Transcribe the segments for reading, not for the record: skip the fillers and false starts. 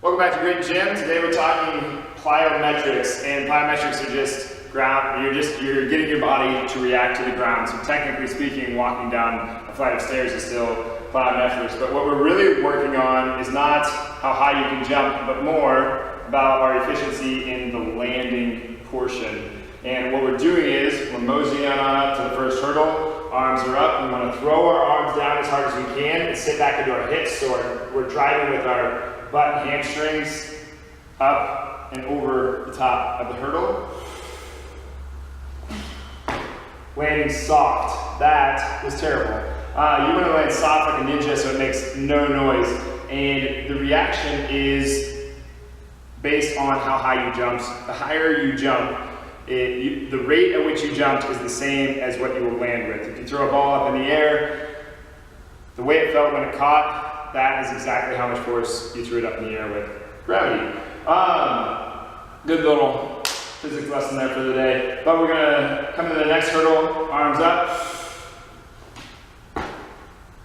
Welcome back to Great Gym. Today we're talking plyometrics, and plyometrics are just ground. You're getting your body to react to the ground. So technically speaking, walking down a flight of stairs is still plyometrics. But what we're really working on is not how high you can jump, but more about our efficiency in the landing portion. And what we're doing is we're moseying on up to the first hurdle. Arms are up. We want to throw our arms down as hard as we can and sit back into our hips. So we're driving with our butt and hamstrings up and over the top of the hurdle. Landing soft. That was terrible. You want to land soft like a ninja so it makes no noise. And the reaction is based on how high you jump. The higher you jump, the rate at which you jumped is the same as what you will land with. If you throw a ball up in the air, the way it felt when it caught, that is exactly how much force you threw it up in the air with gravity. Good little physics lesson there for the day. But we're gonna come to the next hurdle, arms up. A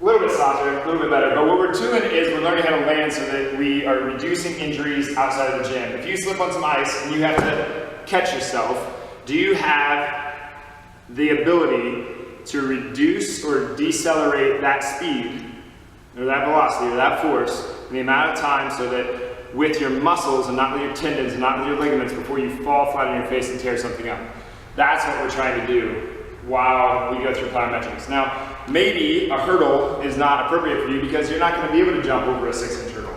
little bit softer, a little bit better. But what we're doing is we're learning how to land so that we are reducing injuries outside of the gym. If you slip on some ice and you have to catch yourself, do you have the ability to reduce or decelerate that speed or that velocity or that force in the amount of time so that with your muscles and not with your tendons and not with your ligaments before you fall flat on your face and tear something up? That's what we're trying to do while we go through plyometrics. Now, maybe a hurdle is not appropriate for you because you're not going to be able to jump over a 6-inch hurdle.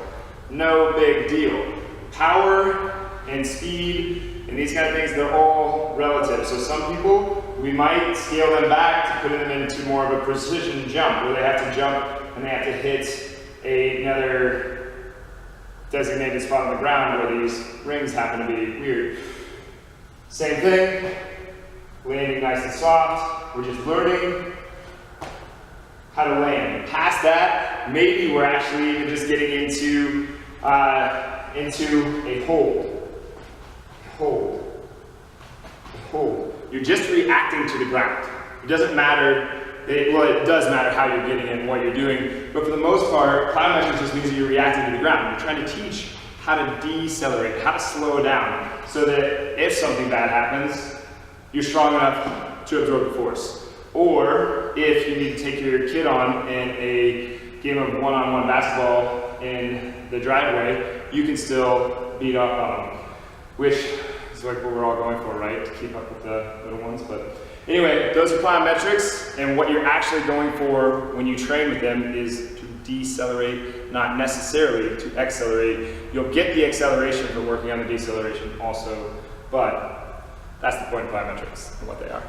No big deal. Power and speed and these kind of things, they're all relative. So some people, we might scale them back to put them into more of a precision jump where they have to jump and they have to hit another designated spot on the ground where these rings happen to be weird. Same thing, landing nice and soft. We're just learning how to land. Past that, maybe we're actually even just getting into a hold. Hold. You're just reacting to the ground. It doesn't matter, well, it does matter how you're getting it and what you're doing, but for the most part, plyometrics just means that you're reacting to the ground. You're trying to teach how to decelerate, how to slow down, so that if something bad happens, you're strong enough to absorb the force. Or if you need to take your kid on in a game of one-on-one basketball in the driveway, you can still beat up on them, which is like what we're all going for, right? To keep up with the little ones. But anyway, those are plyometrics, and what you're actually going for when you train with them is to decelerate, not necessarily to accelerate. You'll get the acceleration for working on the deceleration also, but that's the point of plyometrics and what they are.